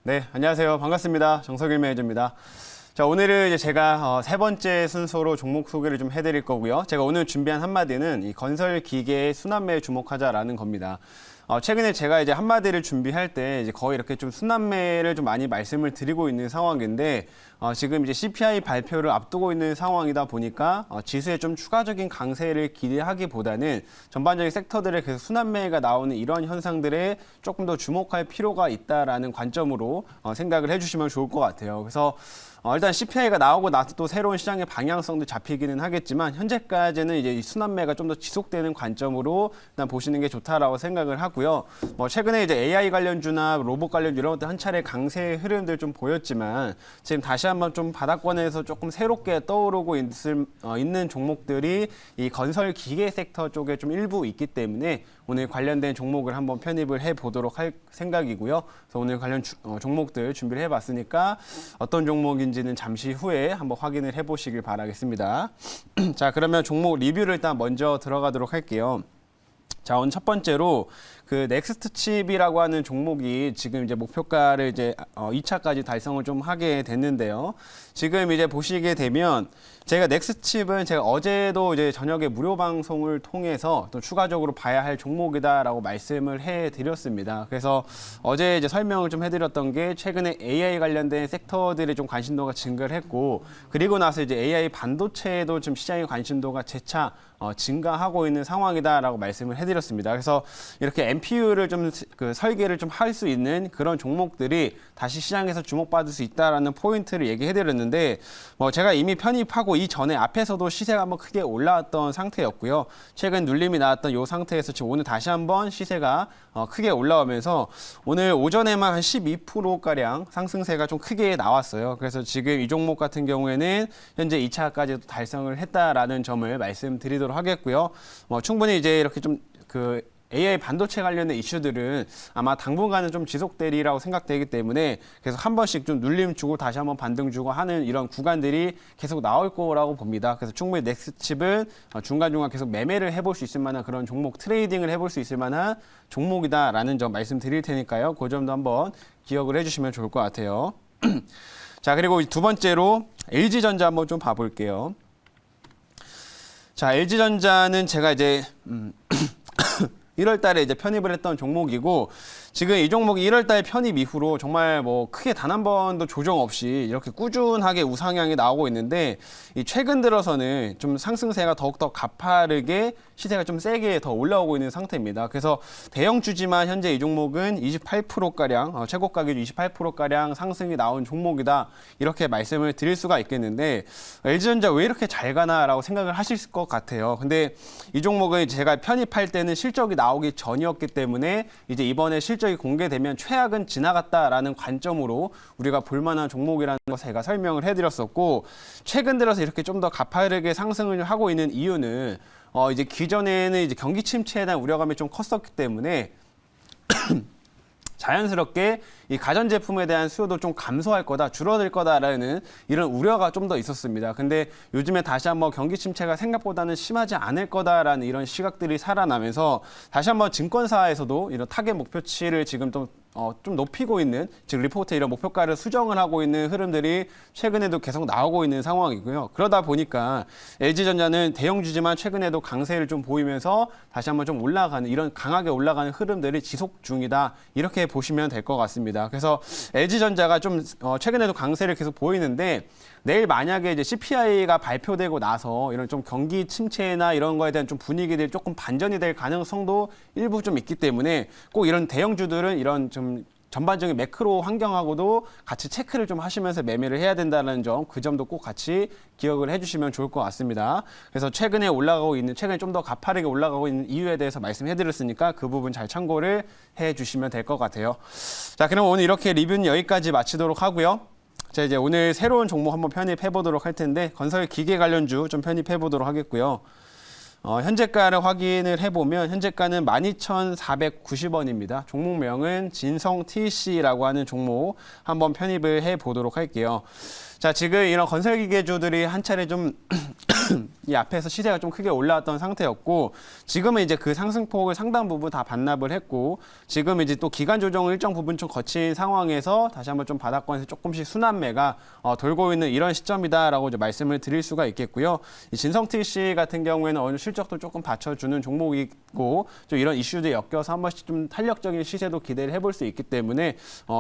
네, 안녕하세요. 반갑습니다. 정석일 매니저입니다. 자, 오늘은 이제 제가 세 번째 순서로 종목 소개를 좀 해드릴 거고요. 제가 오늘 준비한 한마디는 이 건설 기계의 순환매에 주목하자라는 겁니다. 최근에 제가 이제 한마디를 준비할 때 이제 거의 이렇게 좀 순환매를 좀 많이 말씀을 드리고 있는 상황인데 지금 이제 CPI 발표를 앞두고 있는 상황이다 보니까 지수에 좀 추가적인 강세를 기대하기보다는 전반적인 섹터들에 계속 순환매가 나오는 이런 현상들에 조금 더 주목할 필요가 있다라는 관점으로 생각을 해주시면 좋을 것 같아요. 그래서 일단 CPI가 나오고 나서 또 새로운 시장의 방향성도 잡히기는 하겠지만 현재까지는 이제 이 순환매가 좀 더 지속되는 관점으로 일단 보시는 게 좋다라고 생각을 하고요. 최근에 이제 AI 관련주나 로봇 관련주 이런 것들 한 차례 강세 흐름들 좀 보였지만 지금 다시 한번 좀 바닥권에서 조금 새롭게 떠오르고 있는 종목들이 이 건설 기계 섹터 쪽에 좀 일부 있기 때문에 오늘 관련된 종목을 한번 편입을 해 보도록 할 생각이고요. 그래서 오늘 관련 종목들 준비를 해봤으니까 어떤 종목인지는 잠시 후에 한번 확인을 해보시길 바라겠습니다. 자, 그러면 종목 리뷰를 일단 먼저 들어가도록 할게요. 자, 오늘 첫 번째로 그 넥스트 칩이라고 하는 종목이 지금 이제 목표가를 이제 2차까지 달성을 좀 하게 됐는데요. 지금 이제 보시게 되면 제가 넥스트 칩은 제가 어제도 이제 저녁에 무료 방송을 통해서 또 추가적으로 봐야 할 종목이다라고 말씀을 해드렸습니다. 그래서 어제 이제 설명을 좀 해드렸던 게 최근에 AI 관련된 섹터들의 좀 관심도가 증가를 했고 그리고 나서 이제 AI 반도체에도 좀 시장의 관심도가 재차 증가하고 있는 상황이다라고 말씀을 해드렸습니다. 그래서 이렇게 MPU를 좀 그 설계를 좀 할 수 있는 그런 종목들이 다시 시장에서 주목받을 수 있다라는 포인트를 얘기해드렸는데 제가 이미 편입하고 이전에 앞에서도 시세가 한번 크게 올라왔던 상태였고요. 최근 눌림이 나왔던 이 상태에서 지금 오늘 다시 한번 시세가 크게 올라오면서 오늘 오전에만 한 12%가량 상승세가 좀 크게 나왔어요. 그래서 지금 이 종목 같은 경우에는 현재 2차까지도 달성을 했다라는 점을 말씀드리도록 하겠고요. 충분히 이제 이렇게 좀 AI 반도체 관련된 이슈들은 아마 당분간은 좀 지속되리라고 생각되기 때문에 계속 한 번씩 좀 눌림 주고 다시 한번 반등 주고 하는 이런 구간들이 계속 나올 거라고 봅니다. 그래서 충분히 넥스트칩은 중간중간 계속 매매를 해볼 수 있을 만한 그런 종목 트레이딩을 해볼 수 있을 만한 종목이다라는 점 말씀드릴 테니까요. 그 점도 한번 기억을 해주시면 좋을 것 같아요. 자, 그리고 두 번째로 LG전자 한번 좀 봐볼게요. 자, LG전자는 제가 이제 1월 달에 이제 편입을 했던 종목이고 지금 이 종목이 1월 달 편입 이후로 정말 크게 단 한 번도 조정 없이 이렇게 꾸준하게 우상향이 나오고 있는데 이 최근 들어서는 좀 상승세가 더욱더 가파르게 시세가 좀 세게 더 올라오고 있는 상태입니다. 그래서 대형주지만 현재 이 종목은 28%가량 최고가 기준 28%가량 상승이 나온 종목이다 이렇게 말씀을 드릴 수가 있겠는데 LG전자 왜 이렇게 잘 가나라고 생각을 하실 것 같아요. 근데 이 종목은 제가 편입할 때는 실적이 나오기 전이었기 때문에 이제 이번에 실적이 공개되면 최악은 지나갔다라는 관점으로 우리가 볼만한 종목이라는 것을 제가 설명을 해드렸었고 최근 들어서 이렇게 좀 더 가파르게 상승을 하고 있는 이유는 이제 기존에는 이제 경기 침체에 대한 우려감이 좀 컸었기 때문에 자연스럽게 이 가전제품에 대한 수요도 좀 감소할 거다, 줄어들 거다라는 이런 우려가 좀 더 있었습니다. 근데 요즘에 다시 한번 경기 침체가 생각보다는 심하지 않을 거다라는 이런 시각들이 살아나면서 다시 한번 증권사에서도 이런 타겟 목표치를 지금 좀 높이고 있는, 즉 리포트에 이런 목표가를 수정을 하고 있는 흐름들이 최근에도 계속 나오고 있는 상황이고요. 그러다 보니까 LG전자는 대형주지만 최근에도 강세를 좀 보이면서 다시 한번 좀 올라가는 이런 강하게 올라가는 흐름들이 지속 중이다 이렇게 보시면 될 것 같습니다. 그래서 LG전자가 좀 최근에도 강세를 계속 보이는데 내일 만약에 이제 CPI가 발표되고 나서 이런 좀 경기 침체나 이런 거에 대한 좀 분위기들이 조금 반전이 될 가능성도 일부 좀 있기 때문에 꼭 이런 대형주들은 이런 좀 전반적인 매크로 환경하고도 같이 체크를 좀 하시면서 매매를 해야 된다는 점, 그 점도 꼭 같이 기억을 해주시면 좋을 것 같습니다. 그래서 최근에 좀 더 가파르게 올라가고 있는 이유에 대해서 말씀해드렸으니까 그 부분 잘 참고를 해주시면 될 것 같아요. 자, 그럼 오늘 이렇게 리뷰는 여기까지 마치도록 하고요. 자, 이제 오늘 새로운 종목 한번 편입해 보도록 할 텐데 건설 기계 관련주 좀 편입해 보도록 하겠고요. 현재가를 확인을 해보면 현재가는 12,490원입니다. 종목명은 진성 TC라고 하는 종목 한번 편입을 해보도록 할게요. 자, 지금 이런 건설기계주들이 한 차례 좀 이 앞에서 시세가 좀 크게 올라왔던 상태였고 지금은 이제 그 상승폭을 상당 부분 다 반납을 했고 지금 이제 또 기간 조정을 일정 부분 좀 거친 상황에서 다시 한번 좀 바닥권에서 조금씩 순환매가 돌고 있는 이런 시점이다라고 이제 말씀을 드릴 수가 있겠고요. 이 진성TC 같은 경우에는 어느 실적도 조금 받쳐주는 종목이고 좀 이런 이슈들 엮여서 한 번씩 좀 탄력적인 시세도 기대를 해볼 수 있기 때문에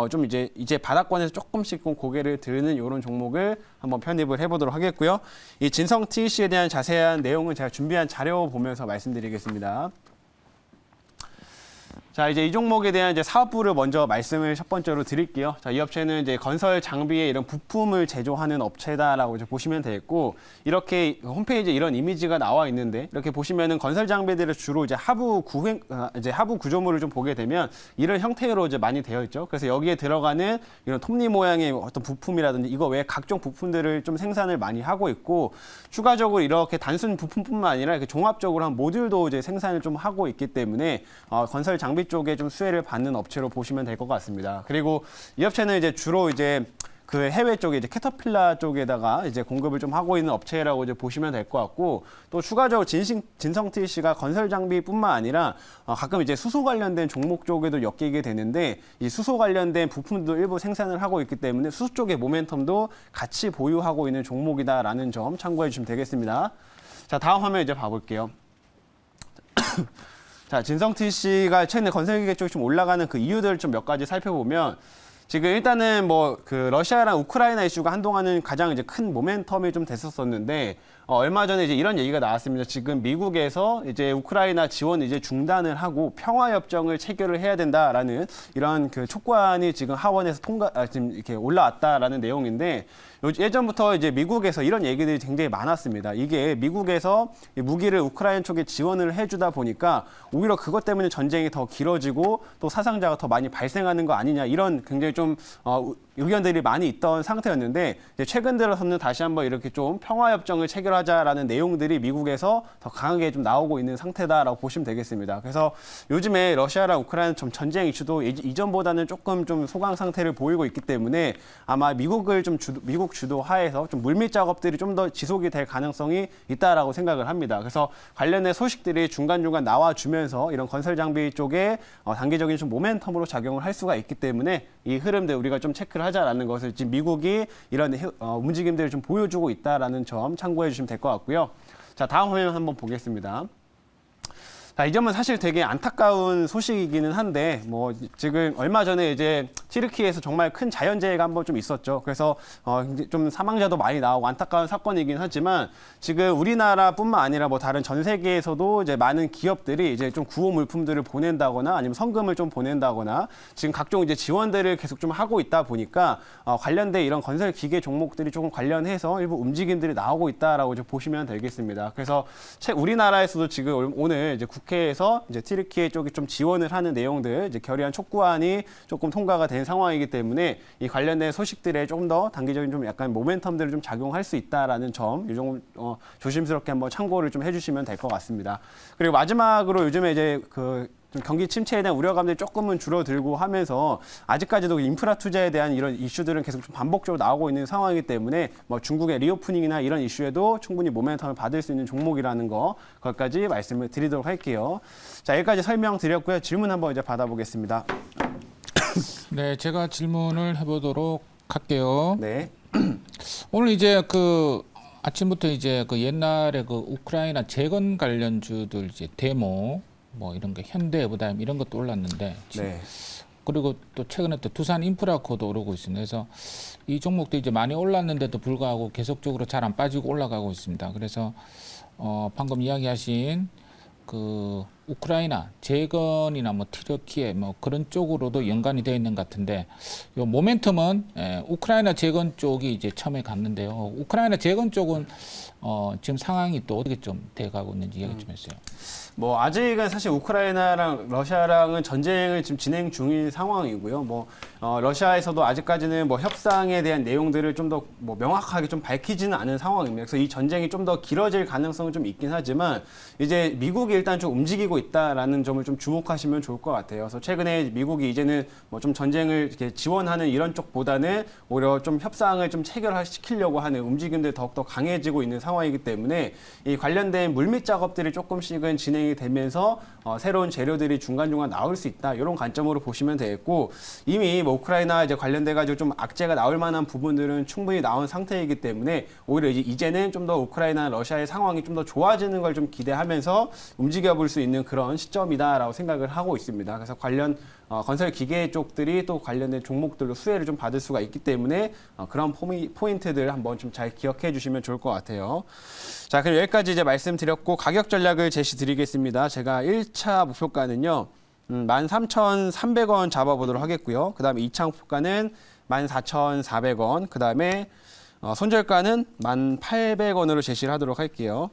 좀 이제 바닥권에서 조금씩 고개를 드는 이런 종목을 한번 편입을 해보도록 하겠고요. 이 진성TC에 대한 자세한 내용은 제가 준비한 자료 보면서 말씀드리겠습니다. 자, 이제 이 종목에 대한 이제 사업부를 먼저 말씀을 첫 번째로 드릴게요. 자, 이 업체는 이제 건설 장비에 이런 부품을 제조하는 업체다라고 이제 보시면 되겠고, 이렇게 홈페이지에 이런 이미지가 나와 있는데, 이렇게 보시면은 건설 장비들을 주로 이제 하부 구조물을 좀 보게 되면 이런 형태로 이제 많이 되어 있죠. 그래서 여기에 들어가는 이런 톱니 모양의 어떤 부품이라든지 이거 외에 각종 부품들을 좀 생산을 많이 하고 있고, 추가적으로 이렇게 단순 부품뿐만 아니라 이렇게 종합적으로 한 모듈도 이제 생산을 좀 하고 있기 때문에 건설 장비 쪽에 좀 수혜를 받는 업체로 보시면 될 것 같습니다. 그리고 이 업체는 이제 주로 이제 그 해외 쪽에 이제 캐터필라 쪽에다가 이제 공급을 좀 하고 있는 업체라고 이제 보시면 될 것 같고 또 추가적으로 진성TC가 건설 장비뿐만 아니라 가끔 이제 수소 관련된 종목 쪽에도 엮이게 되는데 이 수소 관련된 부품도 일부 생산을 하고 있기 때문에 수소 쪽의 모멘텀도 같이 보유하고 있는 종목이다라는 점 참고해 주시면 되겠습니다. 자, 다음 화면 이제 봐볼게요. 자, 진성TC가 최근에 건설기계 쪽이 좀 올라가는 그 이유들을 좀 몇 가지 살펴보면 지금 일단은 뭐 그 러시아랑 우크라이나 이슈가 한동안은 가장 이제 큰 모멘텀이 좀 됐었었는데 얼마 전에 이제 이런 얘기가 나왔습니다. 지금 미국에서 이제 우크라이나 지원 이제 중단을 하고 평화협정을 체결을 해야 된다라는 이런 그 촉구안이 지금 하원에서 지금 이렇게 올라왔다라는 내용인데 예전부터 이제 미국에서 이런 얘기들이 굉장히 많았습니다. 이게 미국에서 무기를 우크라이나 쪽에 지원을 해주다 보니까 오히려 그것 때문에 전쟁이 더 길어지고 또 사상자가 더 많이 발생하는 거 아니냐 이런 굉장히 좀 의견들이 많이 있던 상태였는데 이제 최근 들어서는 다시 한번 이렇게 좀 평화협정을 체결하자라는 내용들이 미국에서 더 강하게 좀 나오고 있는 상태다라고 보시면 되겠습니다. 그래서 요즘에 러시아랑 우크라이나 좀 전쟁 이슈도 이전보다는 조금 좀 소강 상태를 보이고 있기 때문에 아마 미국 주도 하에서 좀 물밑 작업들이 좀 더 지속이 될 가능성이 있다라고 생각을 합니다. 그래서 관련된 소식들이 중간중간 나와주면서 이런 건설 장비 쪽에 단기적인 좀 모멘텀으로 작용을 할 수가 있기 때문에 이 흐름들 우리가 좀 체크를 하자라는 것을 지금 미국이 이런 움직임들을 좀 보여주고 있다라는 점 참고해 주시면 될 것 같고요. 자, 다음 화면 한번 보겠습니다. 자, 이 점은 사실 되게 안타까운 소식이기는 한데 뭐 지금 얼마 전에 이제 튀르키예에서 정말 큰 자연재해가 한번 좀 있었죠. 그래서 좀 사망자도 많이 나오고 안타까운 사건이긴 하지만 지금 우리나라뿐만 아니라 뭐 다른 전 세계에서도 이제 많은 기업들이 이제 좀 구호 물품들을 보낸다거나 아니면 성금을 좀 보낸다거나 지금 각종 이제 지원들을 계속 좀 하고 있다 보니까 관련된 이런 건설 기계 종목들이 조금 관련해서 일부 움직임들이 나오고 있다라고 이제 보시면 되겠습니다. 그래서 우리나라에서도 지금 오늘 이제 국회에서 이제 튀르키예 쪽이 좀 지원을 하는 내용들 이제 결의안 촉구안이 조금 통과가 된 상황이기 때문에 이 관련된 소식들에 조금 더 단기적인 좀 약간 모멘텀들을 좀 작용할 수 있다라는 점, 이 정도 조심스럽게 한번 참고를 좀 해주시면 될 것 같습니다. 그리고 마지막으로 요즘에 이제 좀 경기 침체에 대한 우려감들이 조금은 줄어들고 하면서 아직까지도 인프라 투자에 대한 이런 이슈들은 계속 좀 반복적으로 나오고 있는 상황이기 때문에 뭐 중국의 리오프닝이나 이런 이슈에도 충분히 모멘텀을 받을 수 있는 종목이라는 거 그것까지 말씀을 드리도록 할게요. 자, 여기까지 설명드렸고요. 질문 한번 이제 받아보겠습니다. 네, 제가 질문을 해보도록 할게요. 네. 오늘 이제 아침부터 이제 옛날에 우크라이나 재건 관련주들 이제 데모 뭐 이런 게 현대해보다 이런 것도 올랐는데 네. 그리고 또 최근에 또 두산 인프라코도 오르고 있습니다. 그래서 이 종목도 이제 많이 올랐는데도 불구하고 계속적으로 잘 안 빠지고 올라가고 있습니다. 그래서 방금 이야기하신 우크라이나 재건이나 뭐 튀르키예 뭐 그런 쪽으로도 연관이 되어 있는 것 같은데 요 모멘텀은 우크라이나 재건 쪽이 이제 처음에 갔는데요. 우크라이나 재건 쪽은 지금 상황이 또 어떻게 좀 돼가고 있는지 이야기 좀 해주세요. 뭐 아직은 사실 우크라이나랑 러시아랑은 전쟁을 지금 진행 중인 상황이고요. 뭐 러시아에서도 아직까지는 뭐 협상에 대한 내용들을 좀 더 뭐 명확하게 좀 밝히지는 않은 상황입니다. 그래서 이 전쟁이 좀 더 길어질 가능성은 좀 있긴 하지만 이제 미국이 일단 좀 움직이고 있다라는 점을 좀 주목하시면 좋을 것 같아요. 그래서 최근에 미국이 이제는 뭐 좀 전쟁을 이렇게 지원하는 이런 쪽보다는 오히려 좀 협상을 좀 체결시키려고 하는 움직임들이 더욱더 강해지고 있는 상황이기 때문에 이 관련된 물밑 작업들이 조금씩은 진행이 되면서 새로운 재료들이 중간중간 나올 수 있다. 이런 관점으로 보시면 되겠고 이미 뭐 우크라이나 이제 관련돼 가지고 좀 악재가 나올 만한 부분들은 충분히 나온 상태이기 때문에 오히려 이제는 좀 더 우크라이나 러시아의 상황이 좀 더 좋아지는 걸 좀 기대하면서 움직여 볼 수 있는 그런 시점이다라고 생각을 하고 있습니다. 그래서 관련 건설 기계 쪽들이 또 관련된 종목들로 수혜를 좀 받을 수가 있기 때문에 그런 포인트들 한번 좀 잘 기억해 주시면 좋을 것 같아요. 자, 그럼 여기까지 이제 말씀드렸고 가격 전략을 제시 드리겠습니다. 제가 1차 목표가는요. 13,300원 잡아보도록 하겠고요. 그 다음에 2차 목표가는 14,400원. 그 다음에 손절가는 1,800원으로 제시를 하도록 할게요.